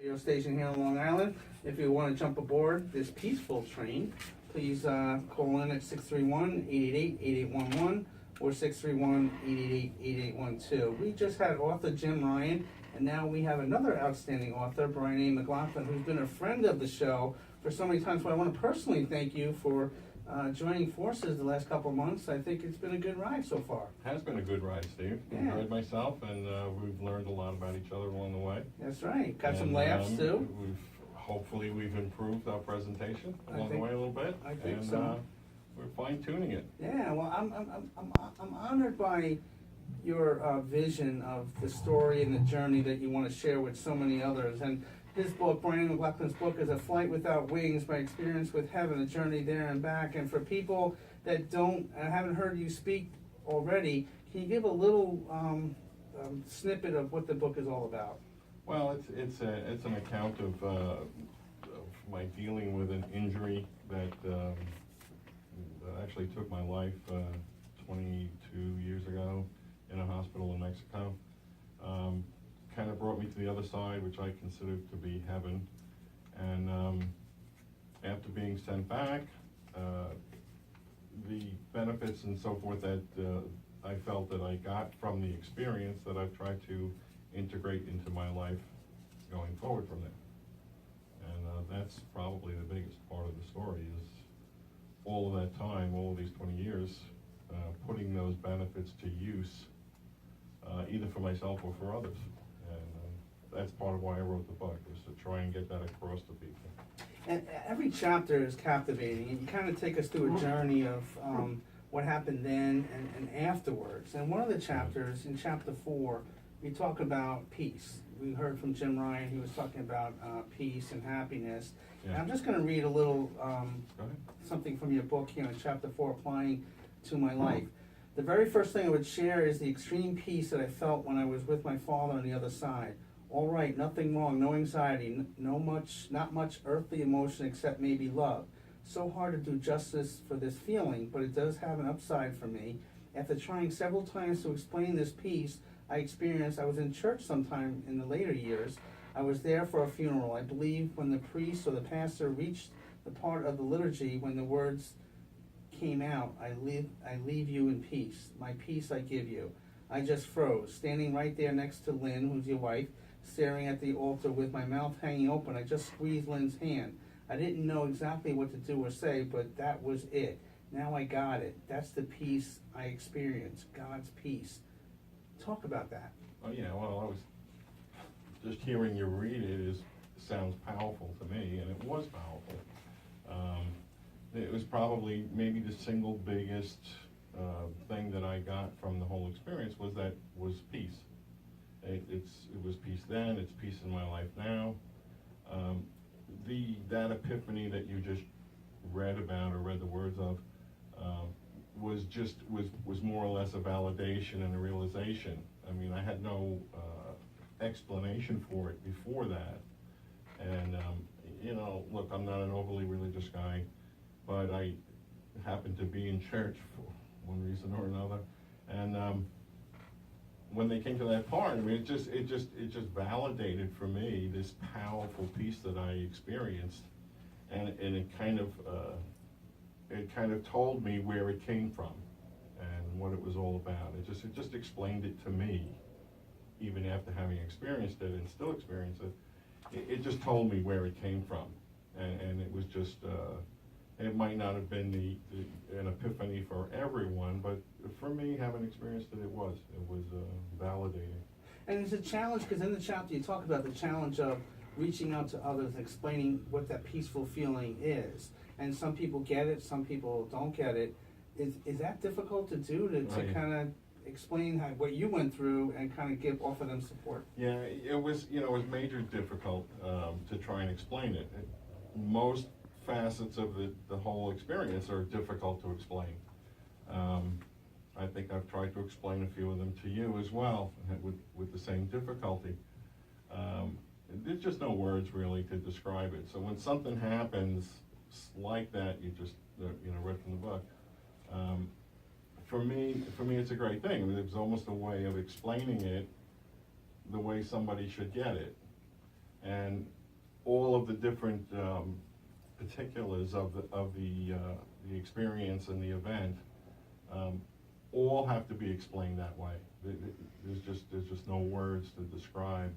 Radio station here on Long Island. If you want to jump aboard this peaceful train, please call in at 631-888-8811 or 631-888-8812. We just had author Jim Ryan, and now we have another outstanding author, Brian A. McLaughlin, who's been a friend of the show for so many times. So I want to personally thank you for joining forces the last couple of months. I think it's been a good ride so far. Has been a good ride, Steve. Yeah. Enjoyed myself, and we've learned a lot about each other along the way. That's right. Got some laughs too. Hopefully we've improved our presentation along the think- way a little bit. I think and, so. We're fine tuning it. Yeah, well, I'm honored by your vision of the story and the journey that you want to share with so many others. And his book, Brian McLaughlin's book, is A Flight Without Wings: My Experience with Heaven, a journey there and back. And for people that haven't heard you speak already, can you give a little snippet of what the book is all about? Well, it's an account of my dealing with an injury that actually took my life 22 years ago in a hospital in Mexico. Kind of brought me to the other side, which I consider to be heaven. And after being sent back, the benefits and so forth that I felt that I got from the experience that I've tried to integrate into my life going forward from there. And that's probably the biggest part of the story, is all of that time, all of these 20 years, putting those benefits to use, either for myself or for others. And that's part of why I wrote the book, was to try and get that across to people. And every chapter is captivating, and you kind of take us through a journey of what happened then and afterwards. And one of the chapters, in chapter 4, you talk about peace. We heard from Jim Ryan, he was talking about peace and happiness. Yeah. And I'm just going to read a little something from your book here in chapter 4, applying to my life. The very first thing I would share is the extreme peace that I felt when I was with my father on the other side. All right, nothing wrong, no anxiety, not much earthly emotion except maybe love. So hard to do justice for this feeling, but it does have an upside for me. After trying several times to explain this peace I experienced, I was in church sometime in the later years. I was there for a funeral. I believe when the priest or the pastor reached the part of the liturgy when the words came out, I leave you in peace. My peace I give you. I just froze, standing right there next to Lynn, who's your wife, staring at the altar with my mouth hanging open. I just squeezed Lynn's hand. I didn't know exactly what to do or say, but that was it. Now I got it. That's the peace I experienced, God's peace. Talk about that. Oh yeah, well, I was just hearing you read it sounds powerful to me, and it was powerful. It was probably maybe the single biggest thing that I got from the whole experience was peace. It was peace then, it's peace in my life now. That epiphany that you just read about or read the words of was more or less a validation and a realization. I mean, I had no explanation for it before that. And look, I'm not an overly religious guy, but I happened to be in church for one reason or another. And when they came to that part, I mean, it just validated for me this powerful peace that I experienced, and it kind of told me where it came from and what it was all about. It just explained it to me, even after having experienced it and still experience it. It just told me where it came from, and it was just. It might not have been an epiphany for everyone, but for me, having experienced it, it was validating. And it's a challenge, because in the chapter you talk about the challenge of reaching out to others and explaining what that peaceful feeling is. And some people get it, some people don't get it. Is that difficult to do, to kind of explain what you went through and kind of offer them support? Yeah, it was major difficult to try and explain it. Most facets of the whole experience are difficult to explain. I think I've tried to explain a few of them to you as well, with the same difficulty. There's just no words really to describe it. So when something happens like that, you just read from the book. For me, it's a great thing. I mean, it was almost a way of explaining it the way somebody should get it. and all of the different particulars of the experience and the event all have to be explained that way. There's just no words to describe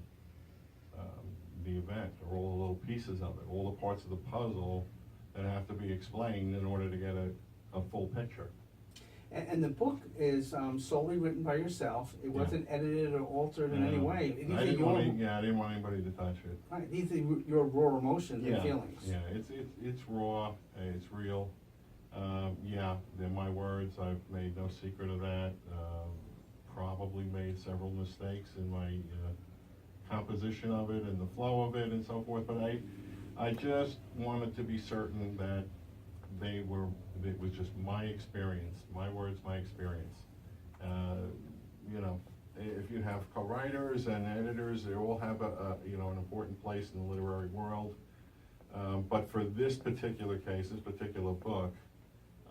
the event, or all the little pieces of it, all the parts of the puzzle that have to be explained in order to get a full picture. And the book is solely written by yourself. It wasn't edited or altered in any way. These I didn't want anybody to touch it. Right, these are your raw emotions and feelings. Yeah, it's raw, it's real. Yeah, they're my words. I've made no secret of that. Probably made several mistakes in my composition of it and the flow of it and so forth, but I just wanted to be certain that it was just my experience, my words, my experience. You know, if you have co-writers and editors, they all have an important place in the literary world. But for this particular case, this particular book,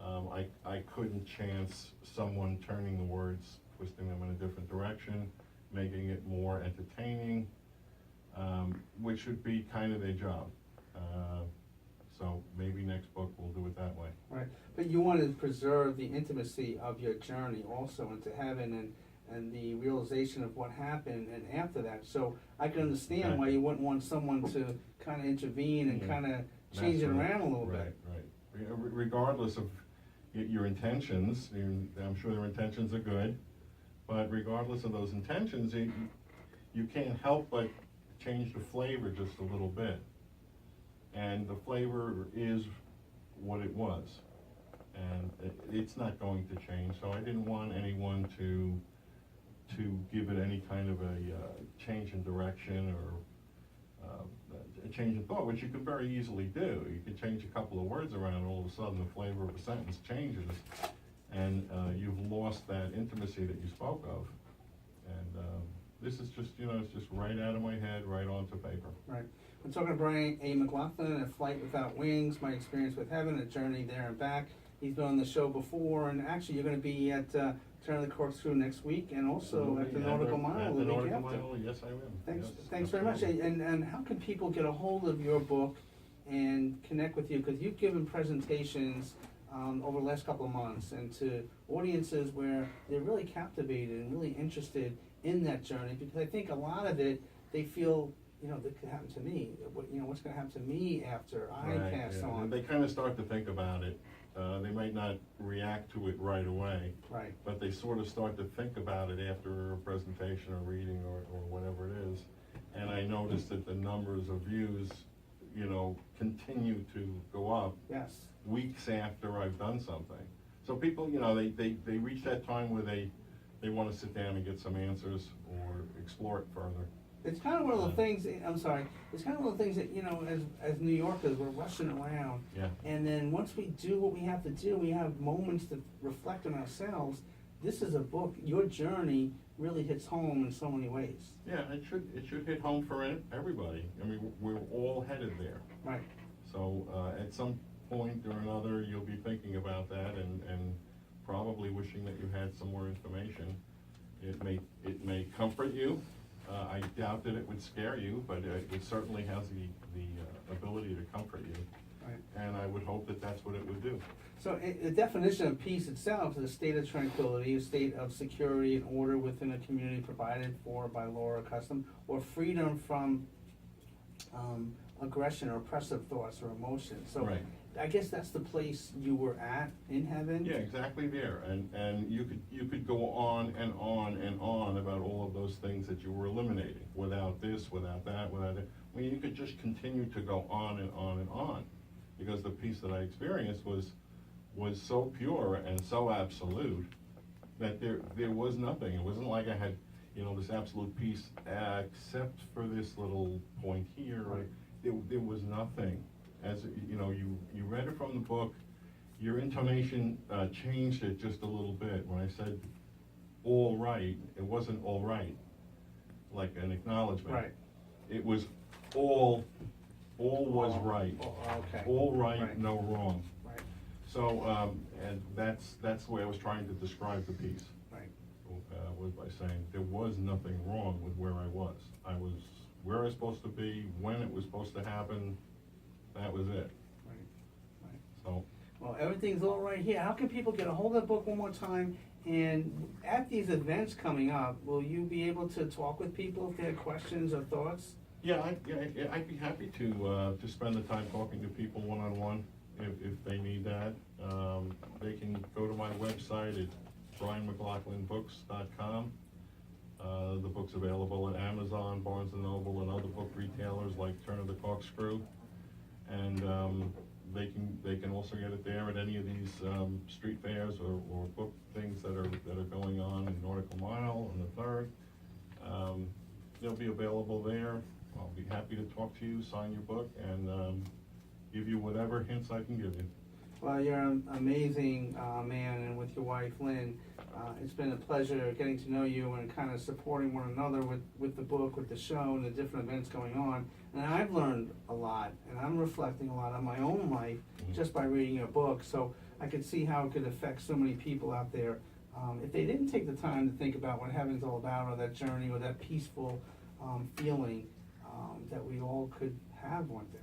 I couldn't chance someone turning the words, twisting them in a different direction, making it more entertaining, which would be kind of their job. So maybe next book we'll do it that way. Right, but you want to preserve the intimacy of your journey also into heaven and the realization of what happened and after that. So I can understand why you wouldn't want someone to kind of intervene and kind of change it around a little bit. Right. Regardless of your intentions, I'm sure their intentions are good, but regardless of those intentions, you can't help but change the flavor just a little bit. And the flavor is what it was, and it's not going to change. So I didn't want anyone to give it any kind of a change in direction or a change in thought, which you can very easily do. You can change a couple of words around, and all of a sudden the flavor of a sentence changes, and you've lost that intimacy that you spoke of. And this is just, it's just right out of my head, right onto paper. Right. I'm talking to Brian A. McLaughlin, A Flight Without Wings, My Experience with Heaven, A Journey There and Back. He's been on the show before, and actually you're going to be at Turn of the Corkscrew next week, and also at the Nautical Mile the week after. Yes, I will. Thanks very much. And how can people get a hold of your book and connect with you? Because you've given presentations over the last couple of months, and to audiences where they're really captivated and really interested in that journey, because I think a lot of it, they feel, that could happen to me. What's going to happen to me after I pass on? They kind of start to think about it. They might not react to it right away, right? But they sort of start to think about it after a presentation or reading or whatever it is. And I noticed that the numbers of views, continue to go up. Yes. Weeks after I've done something. So people, they reach that time where they want to sit down and get some answers or explore it further. It's kind of one of the things, it's kind of one of the things that, as New Yorkers, we're rushing around. Yeah. And then once we do what we have to do, we have moments to reflect on ourselves. This is a book, your journey really hits home in so many ways. Yeah, it should hit home for everybody. I mean, we're all headed there. Right. So at some point or another, you'll be thinking about that and probably wishing that you had some more information. It may comfort you. I doubt that it would scare you, but it certainly has the ability to comfort you. Right. And I would hope that that's what it would do. So the definition of peace itself is a state of tranquility, a state of security and order within a community provided for by law or custom, or freedom from aggression or oppressive thoughts or emotions. So right. I guess that's the place you were at in heaven. Yeah, exactly there. And you could go on and on and on about all of those things that you were eliminating. Without this, without that, without that. I mean, you could just continue to go on and on and on, because the peace that I experienced was so pure and so absolute that there was nothing. It wasn't like I had, this absolute peace except for this little point here. Right. There was nothing. As you read it from the book, your intonation changed it just a little bit. When I said all right, it wasn't all right, like an acknowledgement. Right. It was all was right. Okay. All right, no wrong. Right. So, and that's the way I was trying to describe the piece. Right. Was by saying there was nothing wrong with where I was. I was where it's supposed to be, when it was supposed to happen, that was it. Right. So, Well, everything's all right here. How can people get a hold of the book one more time? And at these events coming up, will you be able to talk with people if they have questions or thoughts? yeah, I'd be happy to spend the time talking to people one-on-one if they need that. They can go to my website at brianmclaughlinbooks.com. The book's available at Amazon, Barnes & Noble, and other book retailers like Turn of the Corkscrew. And they can also get it there at any of these street fairs or book things that are going on in Nautical Mile and the Third. They'll be available there. I'll be happy to talk to you, sign your book, and give you whatever hints I can give you. Well, you're an amazing man, and with your wife, Lynn, it's been a pleasure getting to know you and kind of supporting one another with the book, with the show, and the different events going on. And I've learned a lot, and I'm reflecting a lot on my own life just by reading your book. So I could see how it could affect so many people out there if they didn't take the time to think about what heaven's all about, or that journey, or that peaceful feeling that we all could have one day.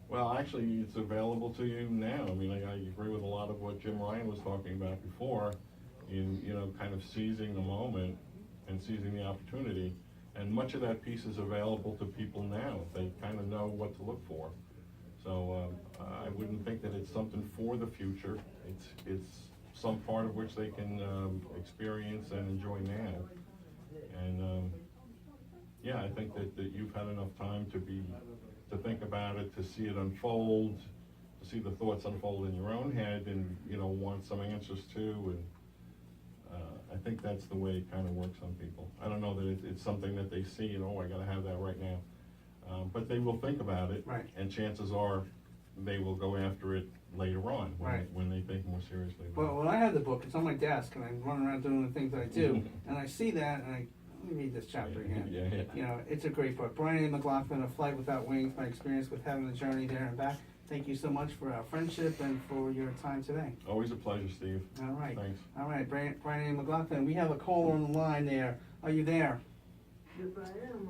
Well, actually, it's available to you now. I mean, I agree with a lot of what Jim Ryan was talking about before, in, kind of seizing the moment and seizing the opportunity. And much of that piece is available to people now. They kind of know what to look for. So I wouldn't think that it's something for the future. It's some part of which they can experience and enjoy now. And yeah, I think that you've had enough time to think about it, to see it unfold, to see the thoughts unfold in your own head, and want some answers too. And I think that's the way it kind of works on people. I don't know that it's something that they see and I got to have that right now, but they will think about it, Right. And chances are they will go after it later on when they think more seriously about Well, when I have the book, it's on my desk, and I'm running around doing the things that I do, and I see that, and let me read this chapter again. Yeah. It's a great book. Brian A. McLaughlin, A Flight Without Wings, my experience with having the journey there and back. Thank you so much for our friendship and for your time today. Always a pleasure, Steve. All right. Thanks. All right, Brian A. McLaughlin, we have a caller on the line there. Are you there? Yes, I am.